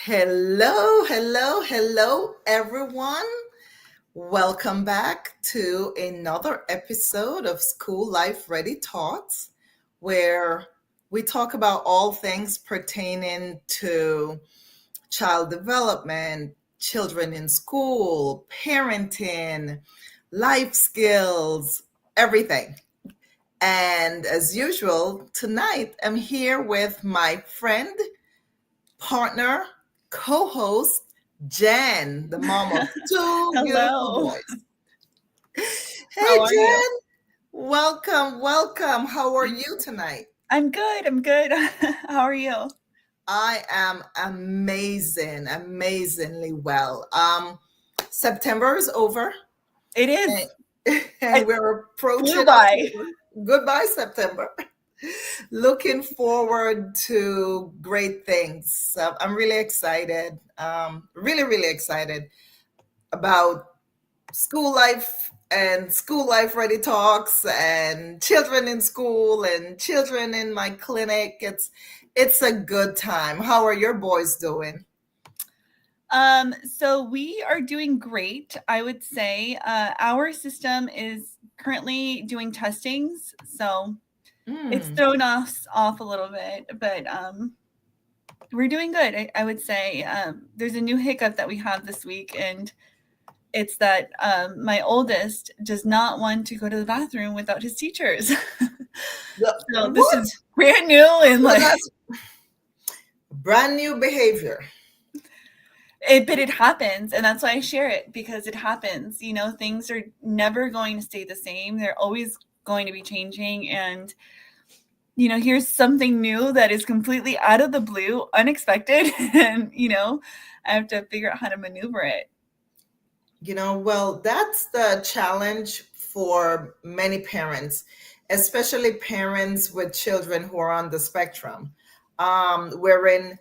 Hello, everyone. Welcome back to another episode of School Life Ready Talks, where we talk about all things pertaining to child development, children in school, parenting, life skills, everything. And as usual, tonight I'm here with my friend, partner, co-host, Jen, the mom of two beautiful Hello. boys. Hey, How are you? Jen, welcome. How are you tonight? I'm good. I'm good. How are you? I am amazingly well. September is over, It is. and It we're flew approaching by. October. Goodbye, September. Looking forward to great things. So I'm really excited. Really excited about school life ready talks and children in school and children in my clinic. It's a good time. How are your boys doing? So we are doing great, I would say. Our system is currently doing testings, so it's Mm. thrown us off a little bit, but we're doing good. I would say there's a new hiccup that we have this week, and it's that my oldest does not want to go to the bathroom without his teachers. So this What? is brand new and So like that's brand new behavior. but it happens, and that's why I share it, because it happens. Things are never going to stay the same. They're always going to be changing, and here's something new that is completely out of the blue, unexpected, and I have to figure out how to maneuver it. Well, that's the challenge for many parents, especially parents with children who are on the spectrum, wherein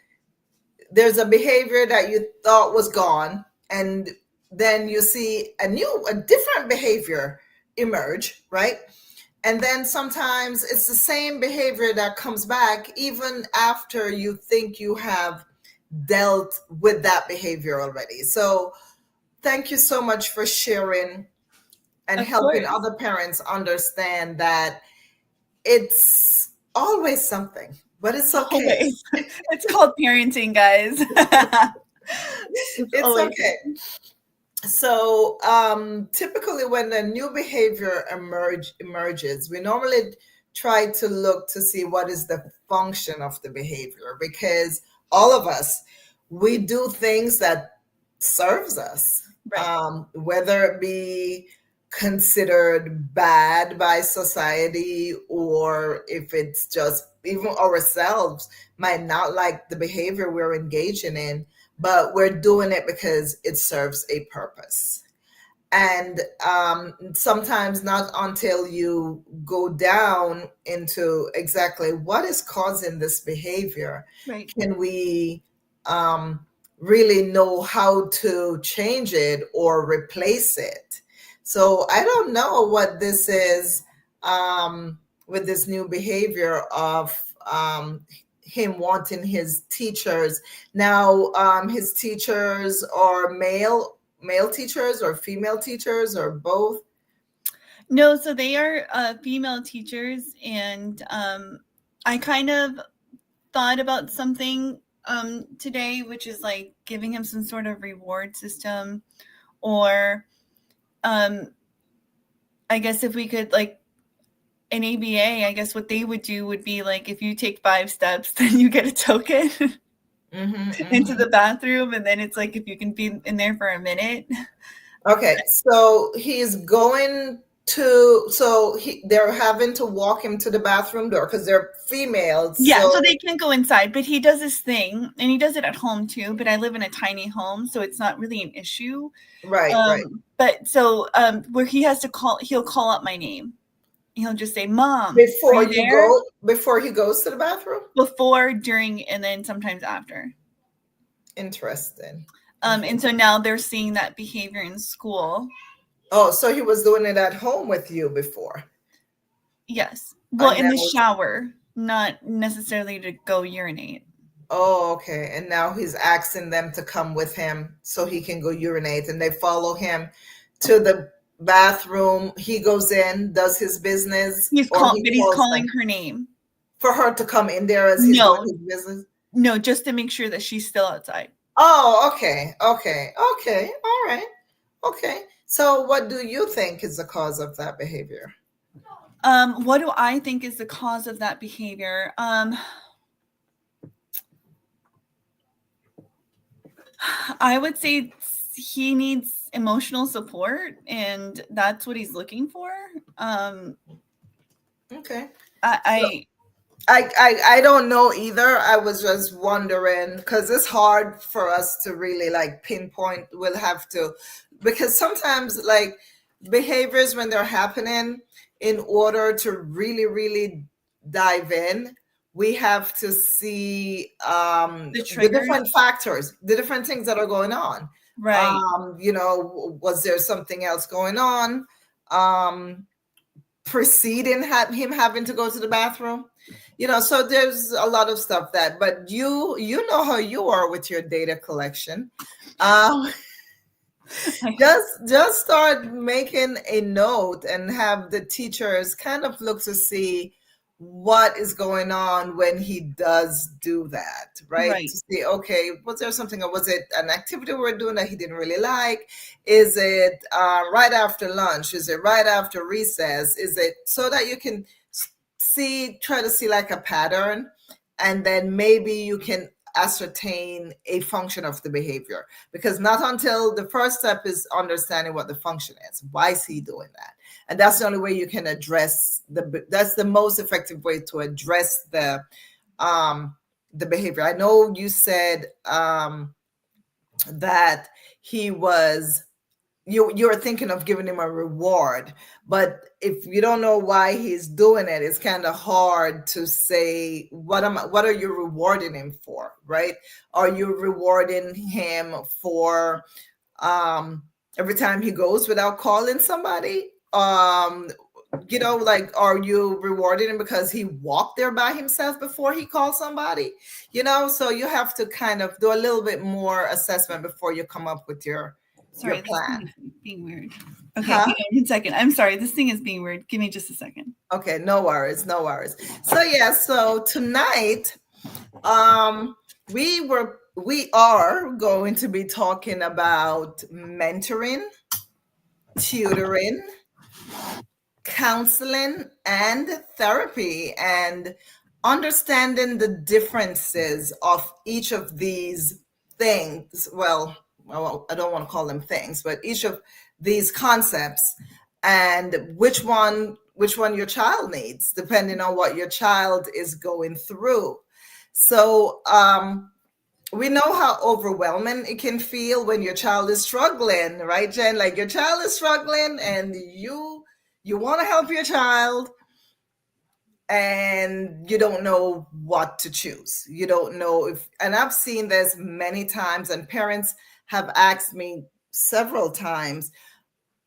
there's a behavior that you thought was gone, and then you see a different behavior emerge, right? And then sometimes it's the same behavior that comes back even after you think you have dealt with that behavior already. So thank you so much for sharing and Of helping course. other parents understand that it's always something, but it's okay. Always. It's called parenting, guys. It's It's always. okay. So typically when a new behavior emerges, we normally try to look to see what is the function of the behavior, because all of us, we do things that serves us, Right. whether it be considered bad by society, or if it's just even ourselves might not like the behavior we're engaging in, but we're doing it because it serves a purpose. And sometimes not until you go down into exactly what is causing this behavior Right. can we really know how to change it or replace it. So I don't know what this is, with this new behavior of him wanting his teachers. Now, his teachers are male teachers or female teachers or both? No, so they are female teachers, and I kind of thought about something today, which is like giving him some sort of reward system, or I guess if we could, like, an ABA, I guess what they would do would be like, if you take 5 steps, then you get a token into the bathroom, and then it's like if you can be in there for a minute. Okay, so they're having to walk him to the bathroom door because they're females. Yeah, So so they can't go inside, but he does this thing, and he does it at home too, but I live in a tiny home, so it's not really an issue. right. But so where he'll call out my name. He'll just say, "Mom, are Before you you there?" go, before he goes to the bathroom? Before, during, and then sometimes after. Interesting. And so now they're seeing that behavior in school. Oh, so he was doing it at home with you before. Yes. Well, And in the now shower, not necessarily to go urinate. Oh, okay. And now he's asking them to come with him so he can go urinate, and they follow him to the bathroom. He goes in, does his business, or he But he's calls calling them her name. for her to come in there as he's doing No, his business. no, just to make sure that she's still outside. Oh, okay. Okay. Okay. All right. Okay. So what do you think is the cause of that behavior? What do I think is the cause of that behavior? I would say he needs emotional support, and that's what he's looking for. Okay. So I I don't know either. I was just wondering because it's hard for us to really like pinpoint. We'll have to, because sometimes like behaviors when they're happening, in order to really dive in, we have to see the the triggers, different factors, the different things that are going on. right, Was there something else going on? Preceding him having to go to the bathroom, so there's a lot of stuff that, but you know how you are with your data collection. um just start making a note and have the teachers kind of look to see what is going on when he does do that, right? right, To see, okay, was there something, or was it an activity we are doing that he didn't really like? Is it right after lunch? Is it right after recess? Is it, so that you can try to see like a pattern, and then maybe you can ascertain a function of the behavior, because not until the first step is understanding what the function is, why is he doing that, and that's the only way you can address that's the most effective way to address the behavior. I know you said that he was, you're thinking of giving him a reward, but if you don't know why he's doing it, it's kind of hard to say what are you rewarding him for, right? Are you rewarding him for every time he goes without calling somebody? Like, are you rewarding him because he walked there by himself before he called somebody? So you have to kind of do a little bit more assessment before you come up with your sorry, this thing plan. is being weird. Okay, Huh? hang on 1 second. I'm sorry, this thing is being weird. Give me just a second. Okay, no worries, no worries. So yeah, so tonight um we are going to be talking about mentoring, tutoring, counseling, and therapy, and understanding the differences of each of these things. Well, I don't want to call them things, but each of these concepts, and which one your child needs, depending on what your child is going through. So we know how overwhelming it can feel when your child is struggling, right, Jen? Like, your child is struggling, and you want to help your child, and you don't know what to choose. You don't know if, and I've seen this many times, and parents have asked me several times,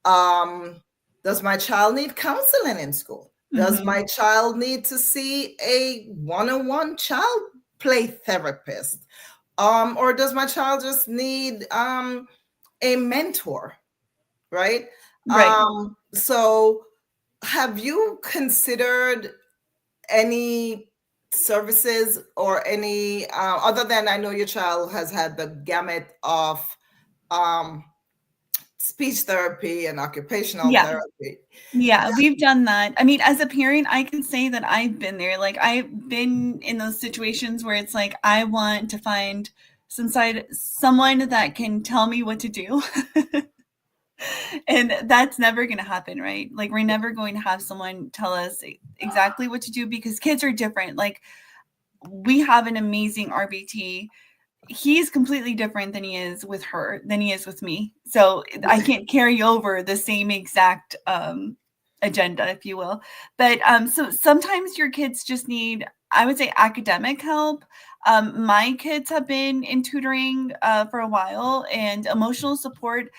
does my child need counseling in school? Does Mm-hmm. my child need to see a one-on-one child play therapist? Or does my child just need a mentor, right? Right. So have you considered any services, or any other than, I know your child has had the gamut of um, speech therapy and occupational Yeah. therapy. Yeah, we've done that. I mean, as a parent, I can say that I've been there. Like, I've been in those situations where it's like I want to find someone that can tell me what to do. And that's never going to happen, right? Like, we're never going to have someone tell us exactly what to do because kids are different. Like, we have an amazing RBT. He's completely different than he is with her, than he is with me. So I can't carry over the same exact agenda, if you will. But so sometimes your kids just need, I would say, academic help. My kids have been in tutoring for a while, and emotional support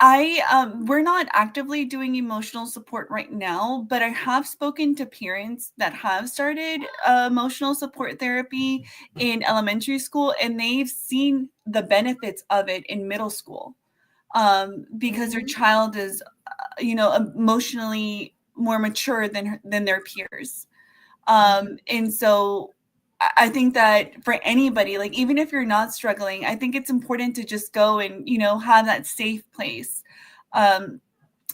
We're not actively doing emotional support right now, but I have spoken to parents that have started emotional support therapy in elementary school, and they've seen the benefits of it in middle school, because their Mhm. child is, emotionally more mature than their peers. And so I think that for anybody, like even if you're not struggling, I think it's important to just go and, have that safe place. Um,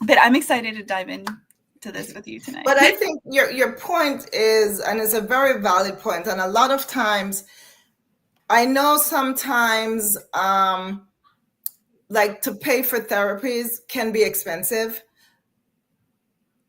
but I'm excited to dive into this with you tonight. But I think your point is, and it's a very valid point, and a lot of times, I know sometimes, like to pay for therapies can be expensive,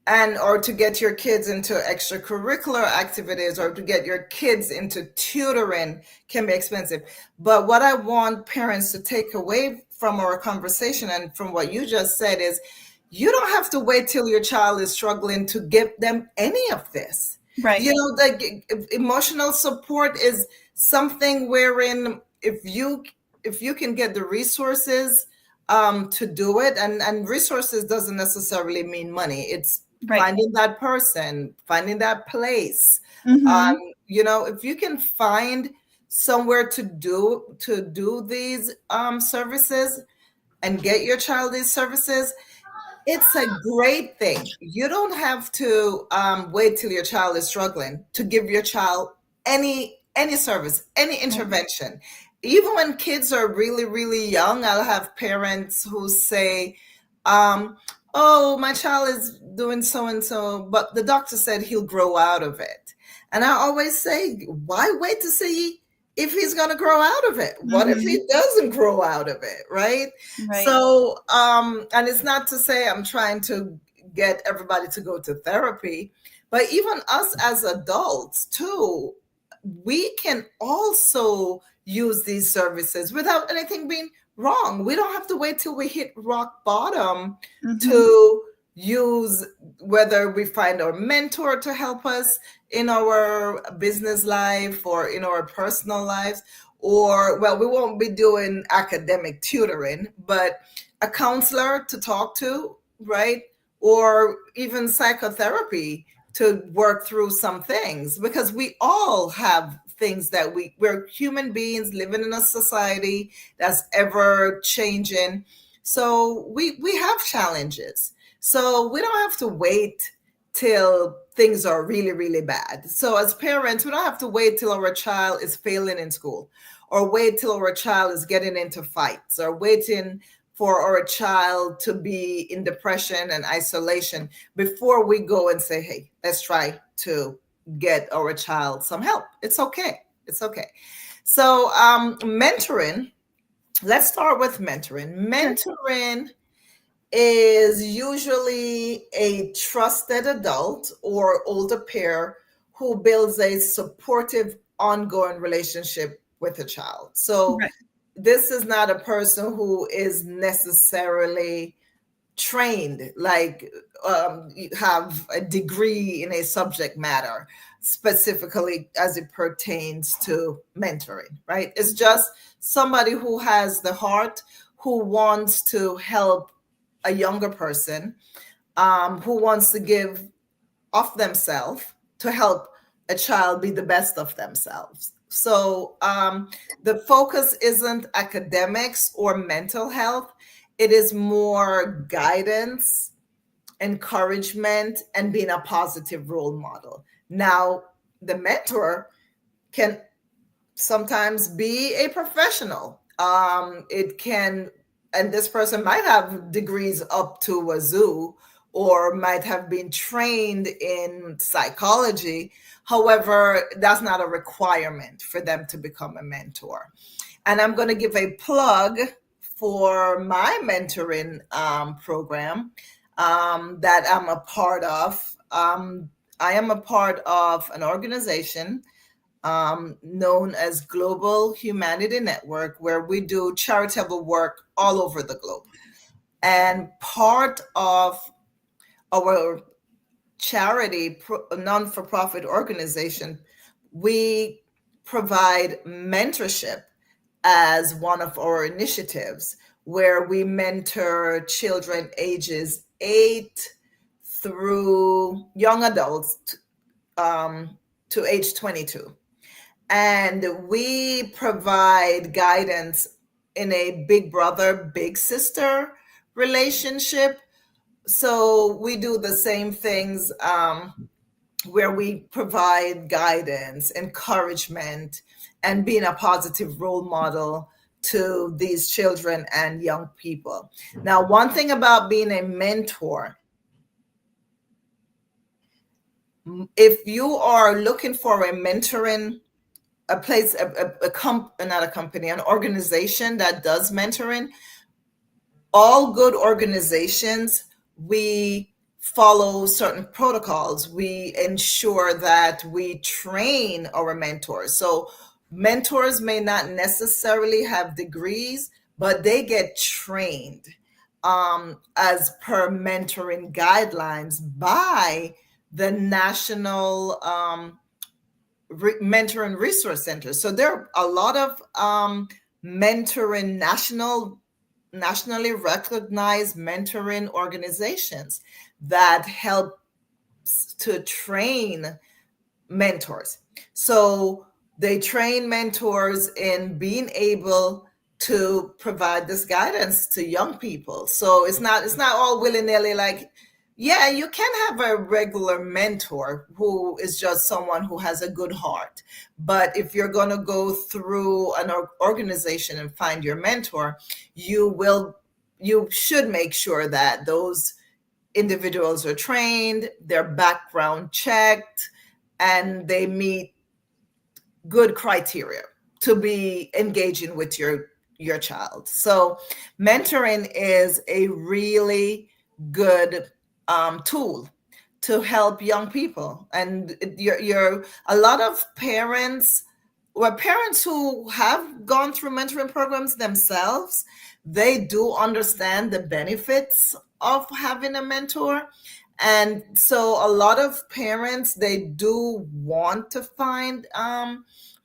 and or to get your kids into extracurricular activities or to get your kids into tutoring can be expensive. But what I want parents to take away from our conversation and from what you just said is, you don't have to wait till your child is struggling to give them any of this. Right. You know, the emotional support is something wherein if you can get the resources to do it, and resources doesn't necessarily mean money. It's Right. finding that person, finding that place. Mm-hmm. If you can find somewhere to do these services and get your child these services, it's a great thing. You don't have to wait till your child is struggling to give your child any service, any Right. intervention. Even when kids are really, really young, I'll have parents who say, um, "Oh, my child is doing so and so, but the doctor said he'll grow out of it." And I always say, "Why wait to see if he's going to grow out of it? What if Mm-hmm. he doesn't grow out of it, right?" Right. So, and it's not to say I'm trying to get everybody to go to therapy, but even us as adults too, we can also use these services without anything being wrong. We don't have to wait till we hit rock bottom Mm-hmm. to use, whether we find our mentor to help us in our business life or in our personal lives, or, well, we won't be doing academic tutoring, but a counselor to talk to, right? Or even psychotherapy to work through some things, because we all have things that we're human beings living in a society that's ever changing. So we have challenges. So we don't have to wait till things are really, really bad. So as parents, we don't have to wait till our child is failing in school, or wait till our child is getting into fights, or waiting for our child to be in depression and isolation before we go and say, hey, let's try to get our child some help. It's okay. It's okay. So, mentoring, let's start with mentoring. Sure. Mentoring is usually a trusted adult or older peer who builds a supportive, ongoing relationship with a child. So, Right. this is not a person who is necessarily trained, like have a degree in a subject matter specifically as it pertains to mentoring, right? It's just somebody who has the heart, who wants to help a younger person, who wants to give of themselves to help a child be the best of themselves. So the focus isn't academics or mental health, it is more guidance, encouragement, and being a positive role model. Now, the mentor can sometimes be a professional. It can, and this person might have degrees up to a zoo, or might have been trained in psychology. However, that's not a requirement for them to become a mentor. And I'm going to give a plug for my mentoring program that I'm a part of. I am a part of an organization known as Global Humanity Network, where we do charitable work all over the globe. And part of our charity, non for profit organization, we provide mentorship as one of our initiatives, where we mentor children ages 8 through young adults to age 22. And we provide guidance in a big brother, big sister relationship. So we do the same things where we provide guidance, encouragement, and being a positive role model to these children and young people. Now, one thing about being a mentor, if you are looking for a mentoring, a place, not a company, an organization that does mentoring, all good organizations, we follow certain protocols. We ensure that we train our mentors. So mentors may not necessarily have degrees, but they get trained as per mentoring guidelines by the National Mentoring Resource Center. So there are a lot of mentoring nationally recognized mentoring organizations that help to train mentors. So they train mentors in being able to provide this guidance to young people. So it's not all willy-nilly like, yeah, you can have a regular mentor who is just someone who has a good heart. But if you're going to go through an organization and find your mentor, you should make sure that those individuals are trained, their background checked, and they meet good criteria to be engaging with your child. So mentoring is a really good tool to help young people. And you're a lot of parents, or parents who have gone through mentoring programs themselves, they do understand the benefits of having a mentor. And so a lot of parents, they do want to find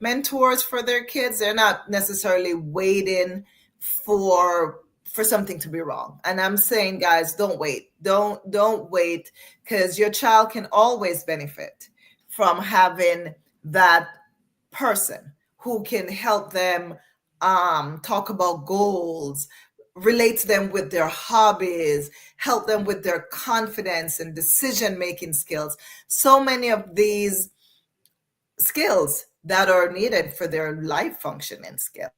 mentors for their kids. They're not necessarily waiting for something to be wrong. And I'm saying, guys, don't wait. Don't wait, because your child can always benefit from having that person who can help them talk about goals, relate to them with their hobbies, help them with their confidence and decision making skills. So many of these skills that are needed for their life functioning skills.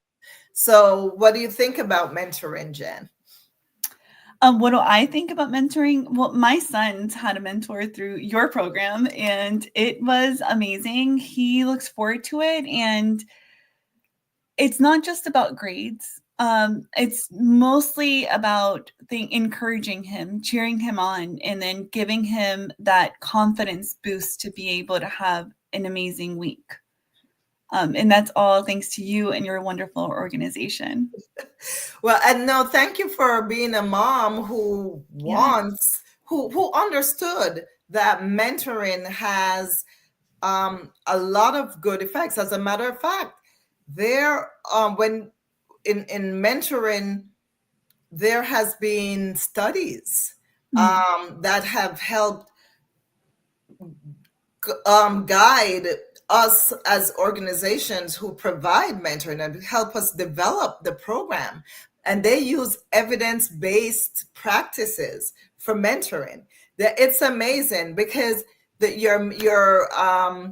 So, what do you think about mentoring, Jen? What do I think about mentoring? Well, my son's had a mentor through your program, and it was amazing. He looks forward to it, and it's not just about grades. It's mostly about encouraging him, cheering him on, and then giving him that confidence boost to be able to have an amazing week. And that's all thanks to you and your wonderful organization. Well, and no, thank you for being a mom who wants, who understood that mentoring has a lot of good effects. As a matter of fact, there when in mentoring, there has been studies that have helped guide us as organizations who provide mentoring and help us develop the program. And they use evidence-based practices for mentoring. That it's amazing because your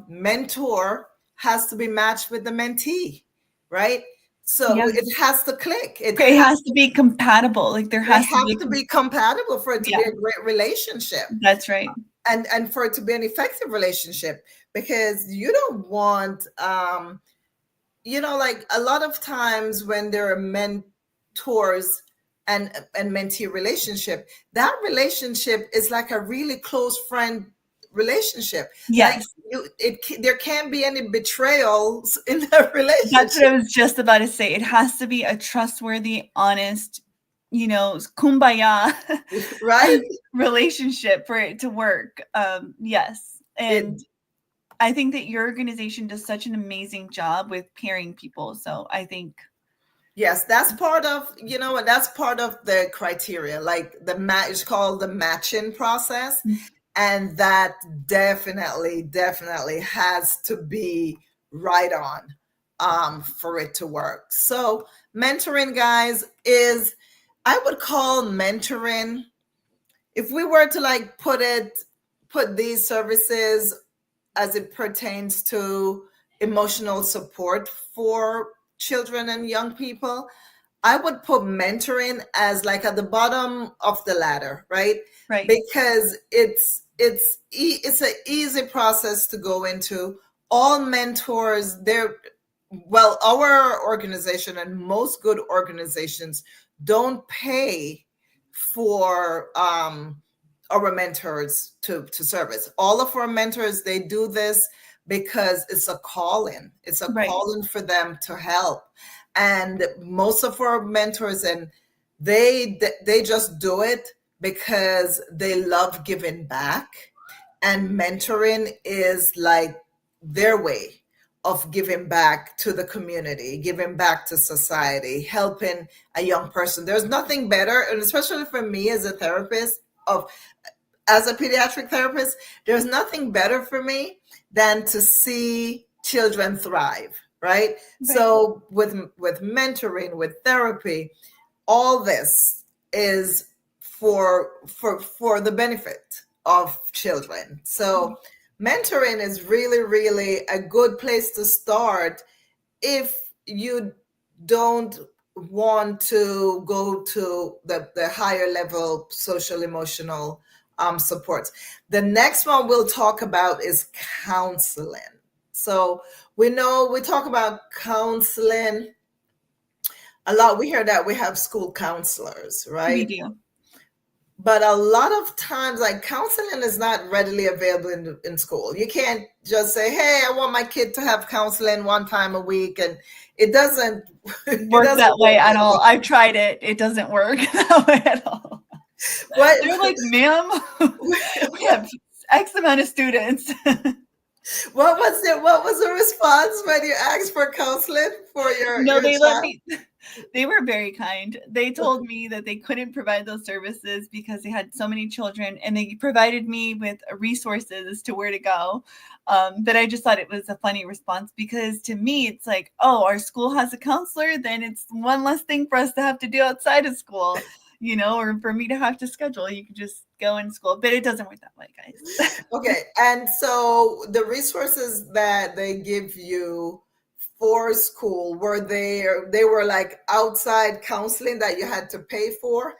mentor has to be matched with the mentee, right? So Yes. it has to click. It has to be compatible. Like there They has to have be. to be compatible for it to Yeah, be a great relationship. that's right. And for it to be an effective relationship, because you don't want like a lot of times when there are mentors and mentee relationship, that relationship is like a really close friend relationship. Like Yes. There can't be any betrayals in that That's what I relationship. was just about to say. It has to be a trustworthy, honest, kumbaya Right. relationship for it to work. Yes. it And I think that your organization does such an amazing job with pairing people. So I think Yes, that's part of, that's part of the criteria. Like the match is called the matching process. And that definitely has to be right on for it to work. So mentoring, guys, is, I would call mentoring, if we were to like put these services as it pertains to emotional support for children and young people, I would put mentoring as like at the bottom of the ladder, right? Right. Because it's an easy process to go into. All mentors, they're, well, our organization and most good organizations don't pay for our mentors to service. All of our mentors, they do this because it's a calling. It's a Right. calling for them to help. And most of our mentors, and they just do it because they love giving back, and mentoring is like their way of giving back to the community, giving back to society, helping a young person. There's nothing better, and especially for me as a therapist, of as a pediatric therapist, there's nothing better for me than to see children thrive, right? Right. So with mentoring, with therapy, all this is for the benefit of children. So mentoring is really a good place to start if you don't want to go to the higher level social emotional supports. The next one we'll talk about is counseling. So we know we talk about counseling a lot. We hear that we have school counselors, We right? do. But a lot of times, like, counseling is not readily available in school. You can't just say, hey, I want my kid to have counseling one time a week, and it doesn't it Work doesn't that way work at that all. way. I've tried it. It doesn't work that way at all. what They're like, ma'am, we have X amount of students. what was the response when you asked for counseling for No, your they let child? me. They were very kind. They told me that they couldn't provide those services because they had so many children, and they provided me with resources as to where to go. But I just thought it was a funny response because to me, it's like, oh, our school has a counselor, then it's one less thing for us to have to do outside of school, or for me to have to schedule. You can just go in school, but it doesn't work that way, guys. Okay, and so the resources that they give you for school, they were like outside counseling that you had to pay for?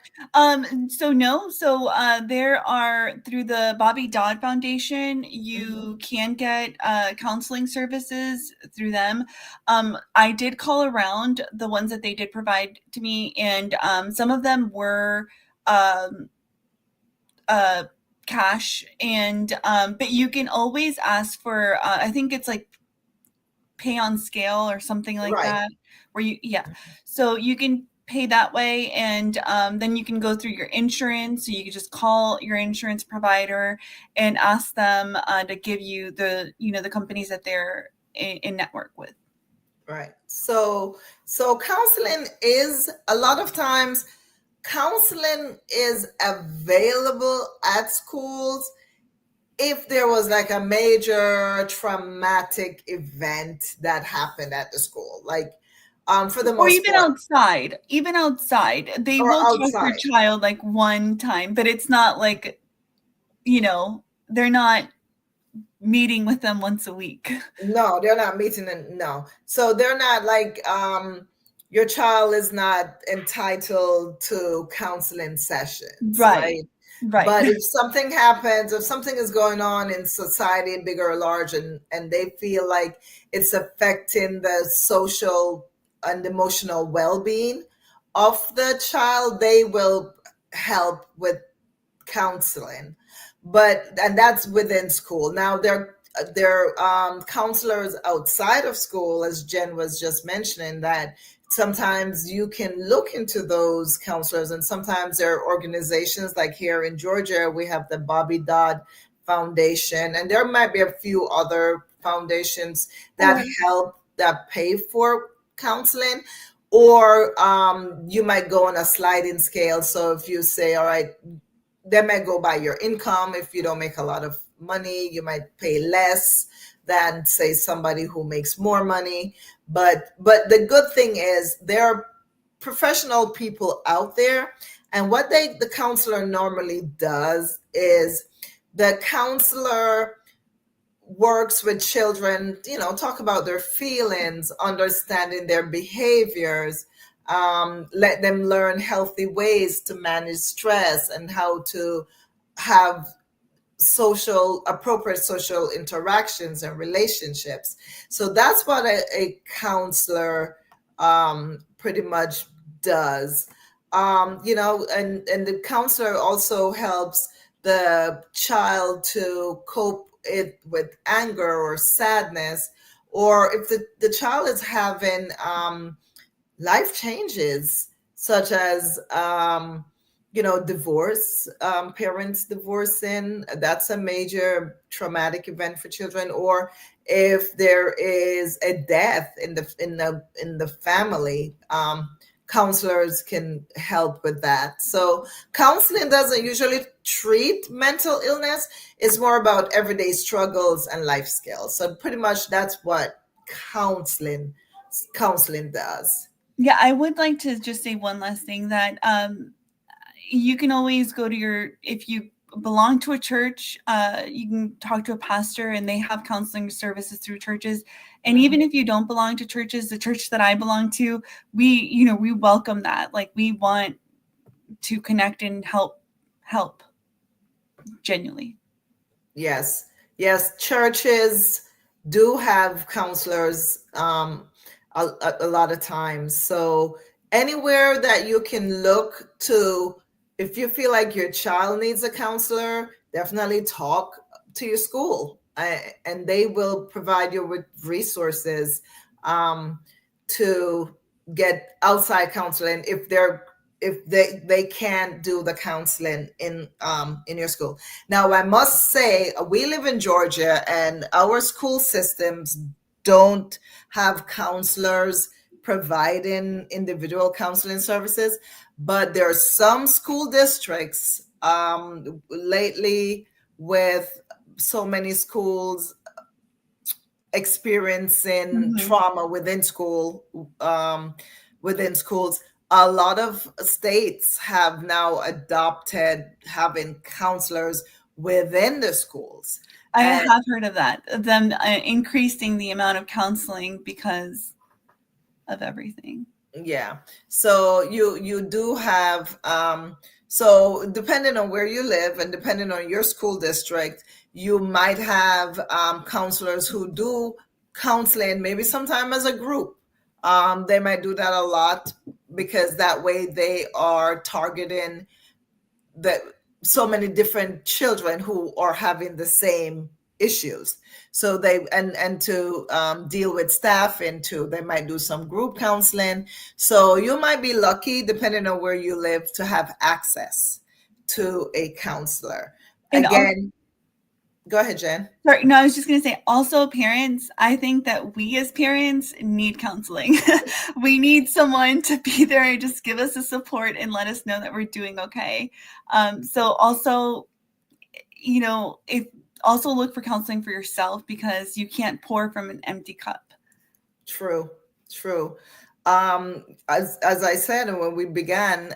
So no, so there are through the Bobby Dodd Foundation, Mhm. you can get counseling services through them. I did call around the ones that they did provide to me, and some of them were um, uh, cash, and but you can always ask for. I think it's like pay on scale or something like Right. that, where yeah, so you can pay that way, and then you can go through your insurance, so you can just call your insurance provider and ask them to give you the companies that they're in network with. Right. So counseling is, a lot of times counseling is available at schools if there was like a major traumatic event that happened at the school, like for the Or most part, even outside, they or will talk to your outside. child like one time, but it's not like, they're not meeting with them once a week. No, they're not meeting, and no. So they're not like your child is not entitled to counseling sessions, Right. right? Right. But if something happens, if something is going on in society, big or large, and they feel like it's affecting the social and emotional well-being of the child, they will help with counseling. But and that's within school. Now there are counselors outside of school, as Jen was just mentioning, that sometimes you can look into those counselors, and sometimes there are organizations like here in Georgia, we have the Bobby Dodd Foundation, and there might be a few other foundations that Or help, that pay for counseling. or you might go on a sliding scale. So if you say, all right, they might go by your income. If you don't make a lot of money, you might pay less than, say, somebody who makes more money. But the good thing is there are professional people out there, and what the counselor normally does is the counselor works with children, talk about their feelings, understanding their behaviors, let them learn healthy ways to manage stress and how to have appropriate social interactions and relationships. So that's what a counselor pretty much does. And the counselor also helps the child to cope with anger or sadness, or if the child is having life changes, such as divorce, parents divorcing. That's a major traumatic event for children. Or if there is a death in the family, counselors can help with that. So counseling doesn't usually treat mental illness. It's more about everyday struggles and life skills. So pretty much that's what counseling counseling does. Yeah, I would like to just say one last thing, that you can always go to if you belong to a church, you can talk to a pastor, and they have counseling services through churches. And even if you don't belong to churches, the church that I belong to, we welcome that. Like, we want to connect and help genuinely. Yes, yes, churches do have counselors a lot of times. So anywhere that you can look to, if you feel like your child needs a counselor, definitely talk to your school, and they will provide you with resources um, to get outside counseling if they can't do the counseling in your school. Now, I must say, we live in Georgia, and our school systems don't have counselors providing individual counseling services, but there are some school districts lately, with so many schools experiencing Mhm. trauma um, within schools. A lot of states have now adopted having counselors within the schools. I And have heard of that, of them increasing the amount of counseling because of everything. yeah, so you do have so depending on where you live and depending on your school district, you might have counselors who do counseling maybe sometime as a group. They might do that a lot because that way they are targeting that so many different children who are having the same issues. So they and to deal with staff, and to they might do some group counseling. So you might be lucky, depending on where you live, to have access to a counselor. And also, Again, go ahead, Jen. sorry, no, I was just going to say, also, parents, I think that we as parents need counseling. We need someone to be there and just give us the support and let us know that we're doing okay. So also, if also look for counseling for yourself, because you can't pour from an empty cup. True, true. As I said, and when we began,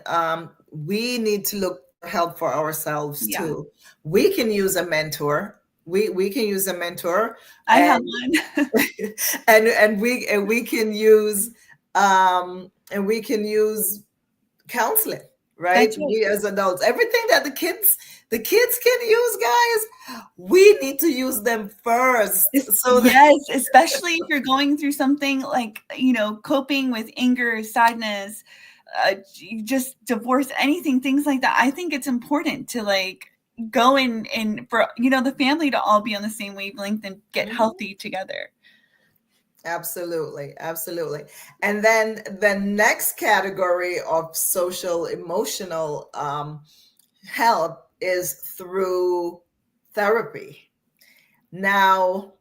we need to look for help for ourselves Yeah, too. We can use a mentor. We can use a mentor, I have and one. and we can use counseling, right? That's right. We as adults, everything that the kids can use, guys, we need to use them first, so that Yes, especially if you're going through something like, coping with anger, sadness, just divorce, anything, things like that. I think it's important to, like, go and for, the family to all be on the same wavelength and get Mhm. healthy together. Absolutely, absolutely. And then the next category of social emotional help is through therapy. Now,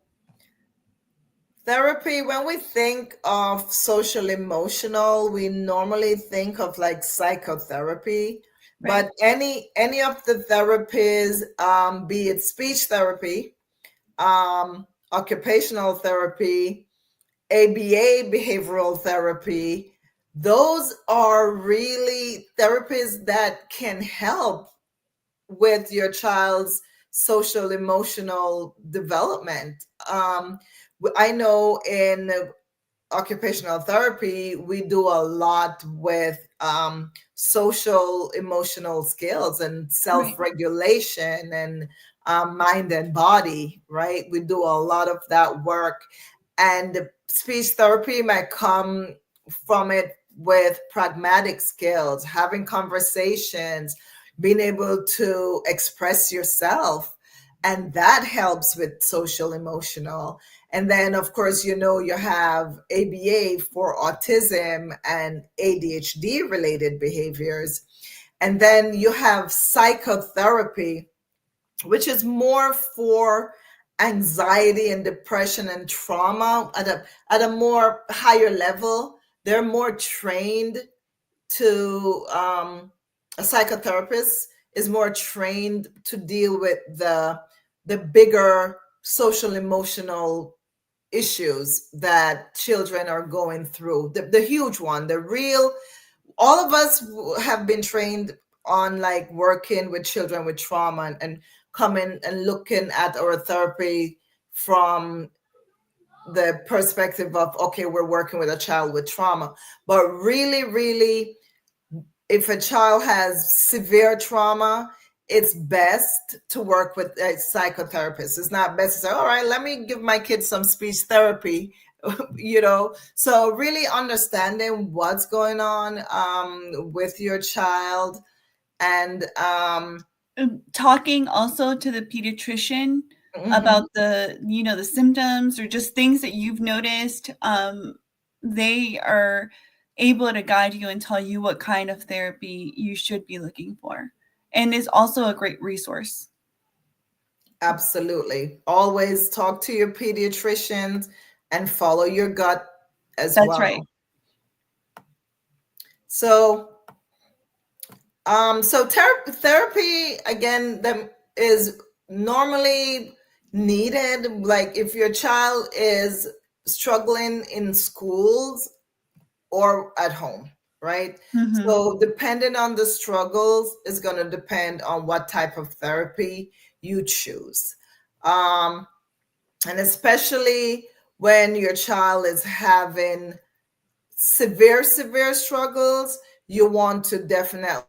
Therapy, when we think of social emotional, we normally think of like psychotherapy, Right. but any of the therapies, be it speech therapy, occupational therapy, ABA behavioral therapy, those are really therapies that can help with your child's social emotional development. I know in occupational therapy, we do a lot with social emotional skills and self Right. regulation and mind and body, right? We do a lot of that work. And speech therapy might come from it with pragmatic skills, having conversations, being able to express yourself. And that helps with social emotional. And then, of course, you have ABA for autism and ADHD related behaviors. And then you have psychotherapy, which is more for anxiety and depression and trauma at a more higher level. They're more trained to, a psychotherapist is more trained to deal with the bigger social emotional issues that children are going through, the huge one, the real. All of us have been trained on like working with children with trauma, and coming and looking at our therapy from the perspective of, okay, we're working with a child with trauma. But really, really, if a child has severe trauma, it's best to work with a psychotherapist. It's not best to say, all right, let me give my kids some speech therapy. So really understanding what's going on with your child. And Talking also to the pediatrician mhm, about the symptoms or just things that you've noticed. They are able to guide you and tell you what kind of therapy you should be looking for, and is also a great resource. absolutely, always talk to your pediatricians and follow your gut as That's right. well. So therapy again, them is normally needed. Like if your child is struggling in schools or at home, right? Hmm. So depending on the struggles is going to depend on what type of therapy you choose. Um, and especially when your child is having severe struggles, you want to definitely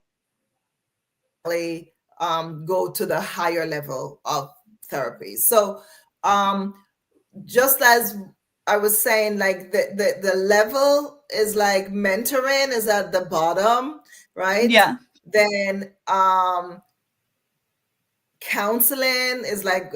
go to the higher level of therapy. So, just as I was saying, like the level is like mentoring is at the bottom, right? Yeah. Then counseling is like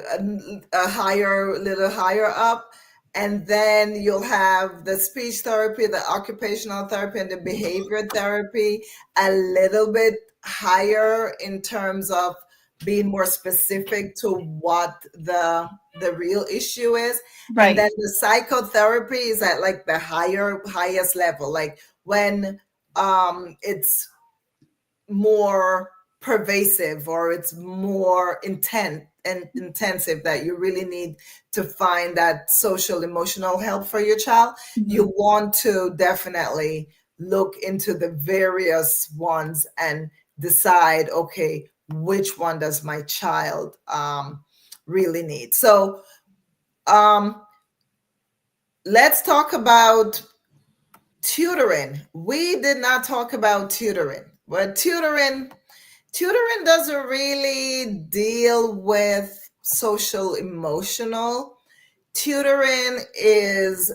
a higher, little higher up. And then you'll have the speech therapy, the occupational therapy, and the behavior therapy a little bit higher in terms of being more specific to what the real issue is. And Right. then the psychotherapy is at like the highest level, like when it's more pervasive or it's more intent and intensive, that you really need to find that social emotional help for your child. Hmm. You want to definitely look into the various ones and decide, okay, which one does my child really need. So um, let's talk about tutoring. We did not talk about tutoring, but tutoring doesn't really deal with social emotional. Tutoring is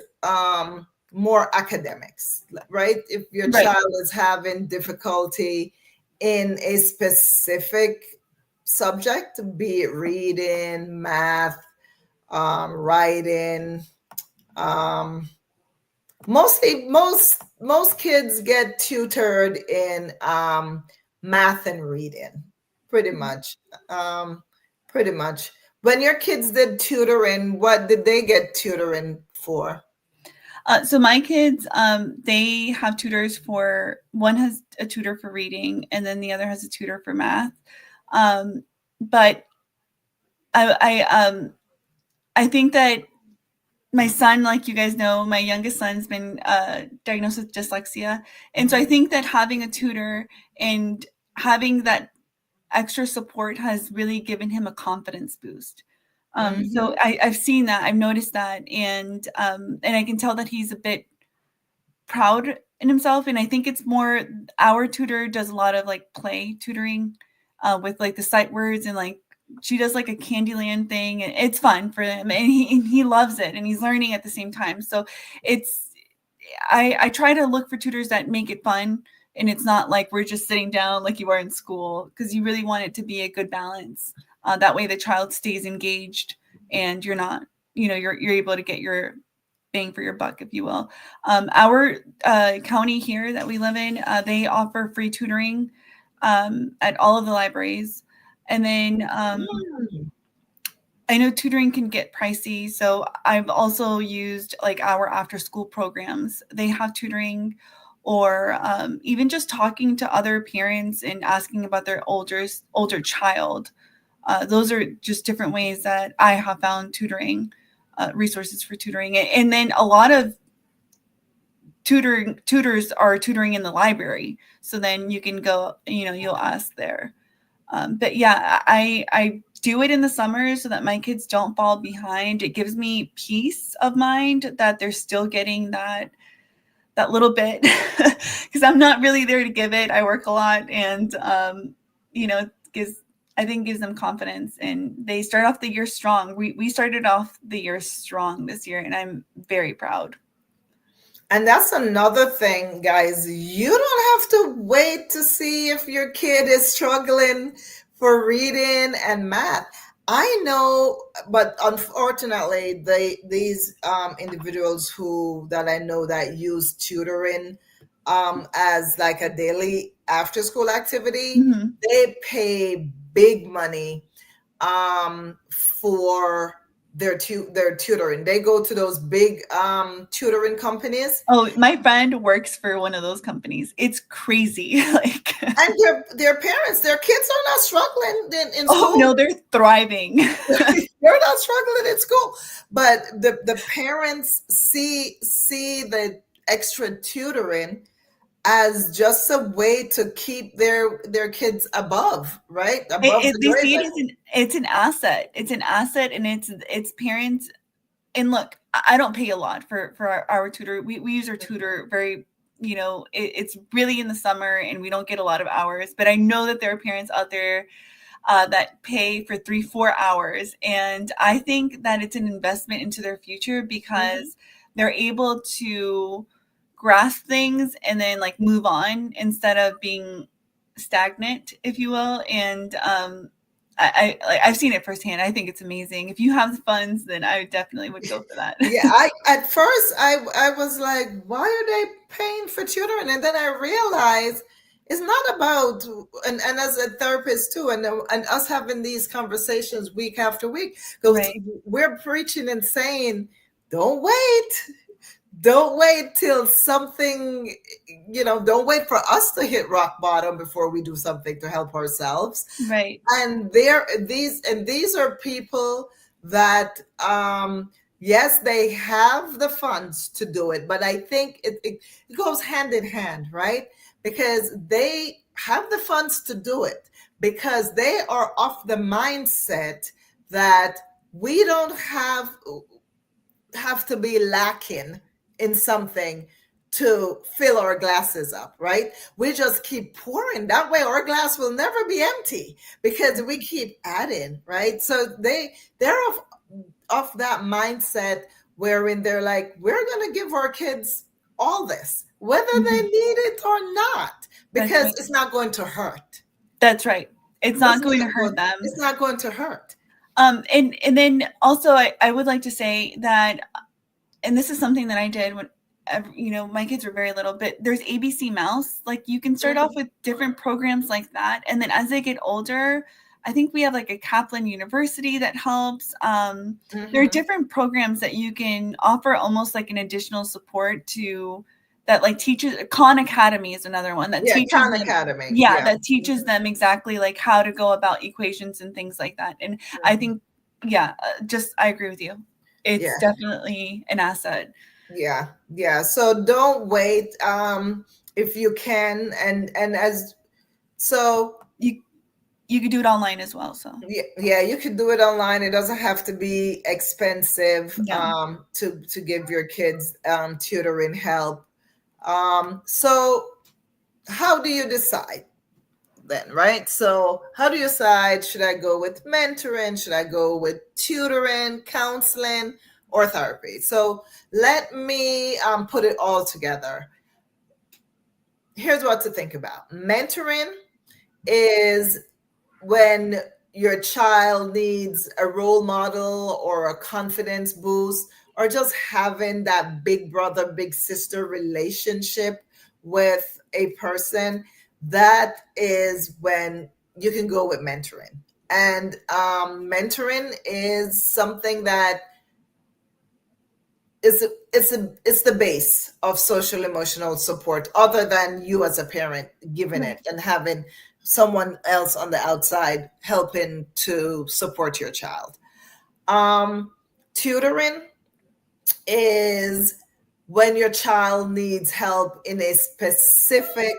more academics, right? If your Right. child is having difficulty in a specific subject, be it reading, math, writing, um, most kids get tutored in math and reading, pretty much. um, Pretty much. When your kids did tutoring, what did they get tutoring for? So my kids, they have tutors for, one has a tutor for reading, and then the other has a tutor for math. But I think that my son, like you guys know, my youngest son's been diagnosed with dyslexia. And so I think that having a tutor and having that extra support has really given him a confidence boost. So I've seen that, I've noticed that, and I can tell that he's a bit proud in himself. And I think it's more, our tutor does a lot of like play tutoring with like the sight words, and like she does like a Candyland thing, and it's fun for him, and he loves it, and he's learning at the same time. So it's, I try to look for tutors that make it fun, and it's not like we're just sitting down like you are in school, because you really want it to be a good balance. That way the child stays engaged, and you're not, you're able to get your bang for your buck, if you will. Our county here that we live in, they offer free tutoring at all of the libraries. And then I know tutoring can get pricey, so I've also used like our after school programs. They have tutoring, or even just talking to other parents and asking about their older child. Those are just different ways that I have found tutoring, resources for tutoring. And then a lot of tutors are tutoring in the library, so then you can go, you'll ask there. But yeah, I do it in the summer so that my kids don't fall behind. It gives me peace of mind that they're still getting that little bit, because I'm not really there to give it. I work a lot, and gives them confidence, and they start off the year strong. We started off the year strong this year, and I'm very proud. And that's another thing, guys. You don't have to wait to see if your kid is struggling for reading and math. I know, but unfortunately, these individuals who that I know that use tutoring as like a daily after school activity, Mm-hmm. they pay big money for their tutoring. They go to those big tutoring companies, Oh, my friend works for one of those companies. It's crazy. Like, and their parents, their kids are not struggling in oh school. no, they're thriving. They're not struggling in school, but the parents see the extra tutoring as just a way to keep their kids above, right, above the They grade see it as level. it's an asset. It's an asset, and it's parents. And look, I don't pay a lot for our tutor. We use our tutor very, it's really in the summer, and we don't get a lot of hours. But I know that there are parents out there that pay for 3-4 hours, and I think that it's an investment into their future, because they're able to grasp things and then like move on instead of being stagnant, if you will. And I've seen it firsthand. I think it's amazing. If you have the funds, then I definitely would go for that. Yeah, I at first I was like, why are they paying for tutoring? And then I realized it's not about, and as a therapist too, and us having these conversations week after week, because Right. we're preaching and saying, don't wait. Don't wait till something, don't wait for us to hit rock bottom before we do something to help ourselves. Right. And these are people that yes, they have the funds to do it, but I think it goes hand in hand, right? Because they have the funds to do it, because they are of the mindset that we don't have to be lacking in something to fill our glasses up, right? We just keep pouring. That way our glass will never be empty, because we keep adding, right? So they're of that mindset wherein they're like, we're going to give our kids all this, whether they Mhm. need it or not, That's because right. it's not going to hurt. That's right. It's It's not going to not hurt going, them. it's not going to hurt. And then also I would like to say that, and this is something that I did when, my kids were very little, but there's ABC Mouse. Like, you can start off with different programs like that, and then as they get older, I think we have like a Kaplan University that helps. There are different programs that you can offer almost like an additional support to that, like teaches. Khan Academy is another one that teaches Khan them. Academy. Yeah, that teaches them exactly like how to go about equations and things like that. And I think, I agree with you. It's definitely an asset. Yeah. So don't wait. If you can, and as so you could do it online as well. So yeah, you could do it online. It doesn't have to be expensive to give your kids tutoring help. So how do you decide then, right? So how do you decide, should I go with mentoring? Should I go with tutoring, counseling, or therapy? So let me put it all together. Here's what to think about. Mentoring is when your child needs a role model or a confidence boost, or just having that big brother, big sister relationship with a person. That is when you can go with mentoring. And mentoring is something that it's the base of social emotional support, other than you as a parent giving it and having someone else on the outside helping to support your child. Tutoring is when your child needs help in a specific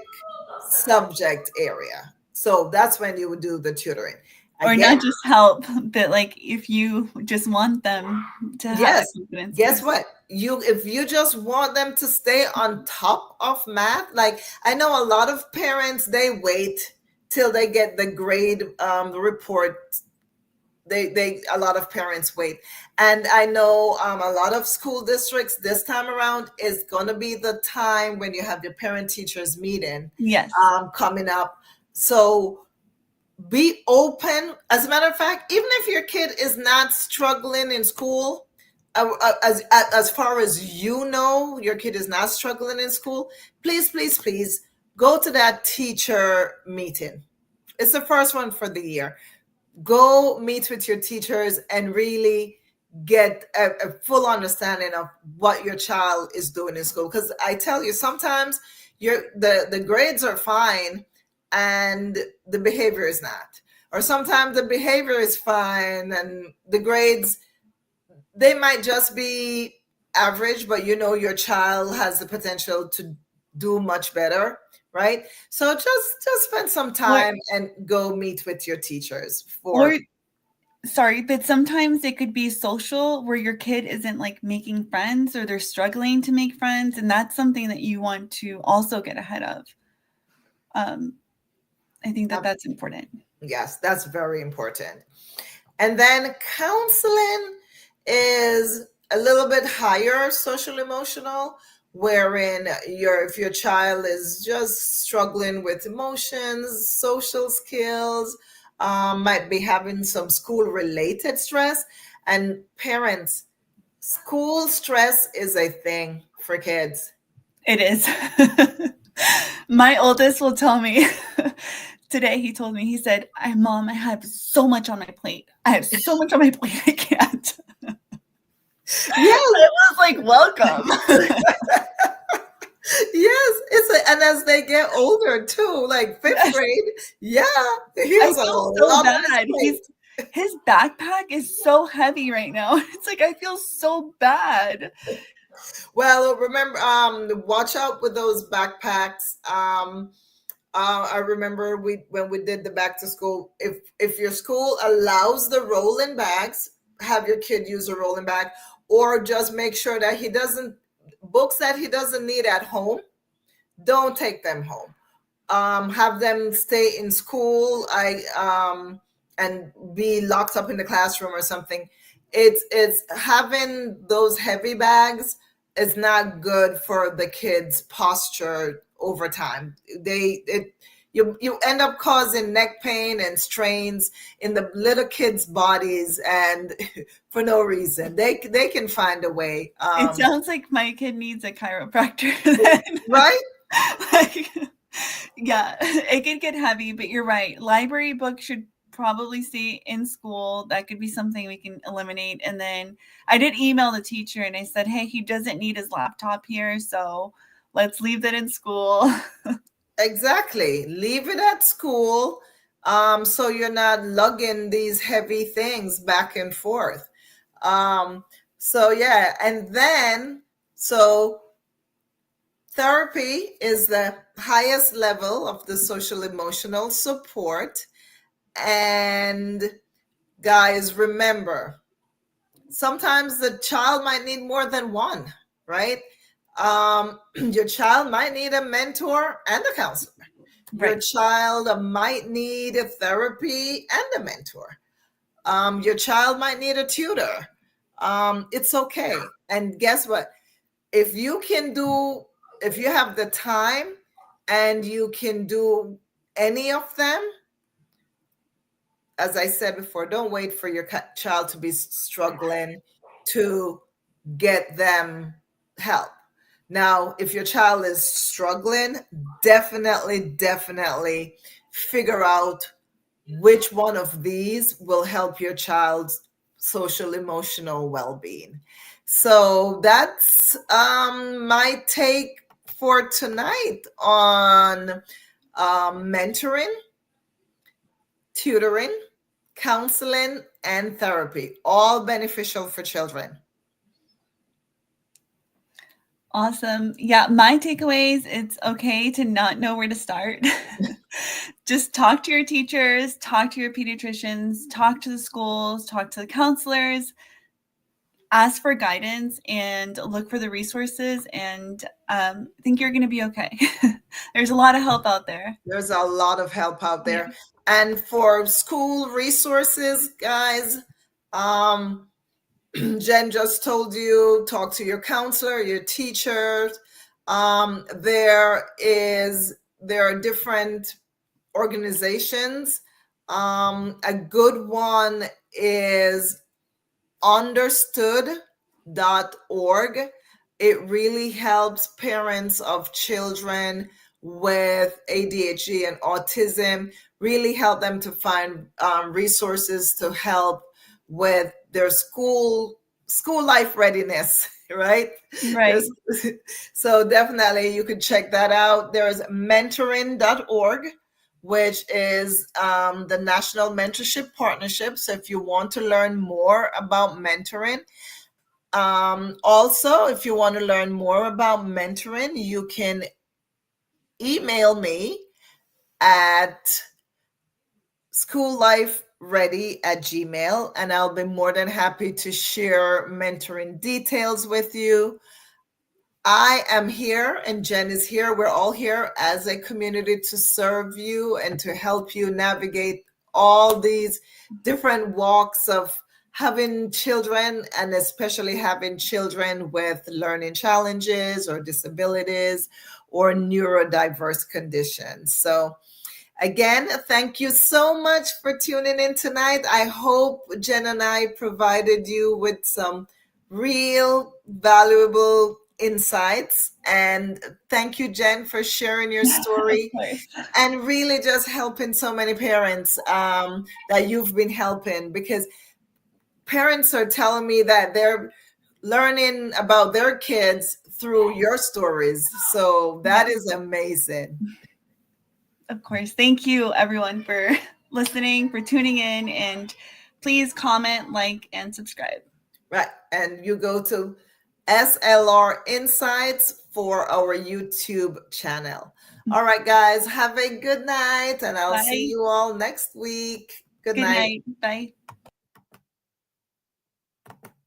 subject area. So that's when you would do the tutoring. Or not just help, but like if you just want them to have that confidence. Guess what? If you just want them to stay on top of math, like I know a lot of parents, they wait till they get the grade report. A lot of parents wait, and I know a lot of school districts this time around is going to be the time when you have your parent teachers meeting. Coming up. So be open. As a matter of fact, even if your kid is not struggling in school, as far as you know, your kid is not struggling in school, please go to that teacher meeting. It's the first one for the year. Go meet with your teachers and really get a full understanding of what your child is doing in school. Because I tell you, sometimes the grades are fine and the behavior is not. Or sometimes the behavior is fine and the grades, they might just be average, but you know your child has the potential to do much better, right? So just spend some time and go meet with your teachers but sometimes it could be social, where your kid isn't like making friends, or they're struggling to make friends, and that's something that you want to also get ahead of. I think that's important. Yes, that's very important. And then counseling is a little bit higher social emotional, wherein if your child is just struggling with emotions, social skills, might be having some school related stress. And parents, school stress is a thing for kids. It is. My oldest will tell me today, he told me, he said, Mom, I have so much on my plate. I have so much on my plate, I can't. Yes. I was like, welcome. Yes, and as they get older too, like 5th grade, he has a lot bad. His backpack is so heavy right now. It's like I feel so bad. Well, remember, watch out with those backpacks. I remember when we did the back to school, if your school allows the rolling bags, have your kid use a rolling bag, or just make sure that books that he doesn't need at home, don't take them home. Have them stay in school, and be locked up in the classroom or something. It's having those heavy bags is not good for the kids' posture over time. You end up causing neck pain and strains in the little kids' bodies, and for no reason. They can find a way. It sounds like my kid needs a chiropractor. Right? Like, yeah, it can get heavy, but you're right. Library books should probably stay in school. That could be something we can eliminate. And then I did email the teacher and I said, hey, he doesn't need his laptop here, so let's leave that in school. Exactly. Leave it at school, so you're not lugging these heavy things back and forth. Um, so yeah, and then so therapy is the highest level of the social emotional support. And guys, remember, sometimes the child might need more than one, right? Your child might need a mentor and a counselor. Your Right. child might need a therapy and a mentor. Your child might need a tutor. It's okay. And guess what? If you can do, if you have the time and you can do any of them, as I said before, don't wait for your child to be struggling to get them help. Now, if your child is struggling, definitely figure out which one of these will help your child's social emotional well-being. So that's my take for tonight on mentoring, tutoring, counseling, and therapy, all beneficial for children. Awesome. Yeah, my takeaways, it's okay to not know where to start. Just talk to your teachers, talk to your pediatricians, talk to the schools, talk to the counselors, ask for guidance and look for the resources, and I think you're going to be okay. There's a lot of help out there. There's a lot of help out Yeah. there. And for school resources, guys, Jen just told you, talk to your counselor, your teachers. There are different organizations. A good one is understood.org. It really helps parents of children with ADHD and autism, really help them to find resources to help with their school life readiness, right? Right. There's, so definitely you could check that out. There's mentoring.org, which is the National Mentorship Partnership. So if you want to learn more about mentoring, also, if you want to learn more about mentoring, you can email me at schoollifeready@gmail, and I'll be more than happy to share mentoring details with you. I am here and Jen is here. We're all here as a community to serve you and to help you navigate all these different walks of having children, and especially having children with learning challenges or disabilities or neurodiverse conditions. So again, thank you so much for tuning in tonight. I hope Jen and I provided you with some real valuable insights. And thank you, Jen, for sharing your Of story course. and really just helping so many parents that you've been helping, because parents are telling me that they're learning about their kids through your stories. So that is amazing. Of course. Thank you, everyone, for listening, for tuning in, and please comment, like, and subscribe. Right. And you go to SLR Insights for our YouTube channel. All right, guys, have a good night, and I'll see Bye. you all next week. Good Good night. night. Bye.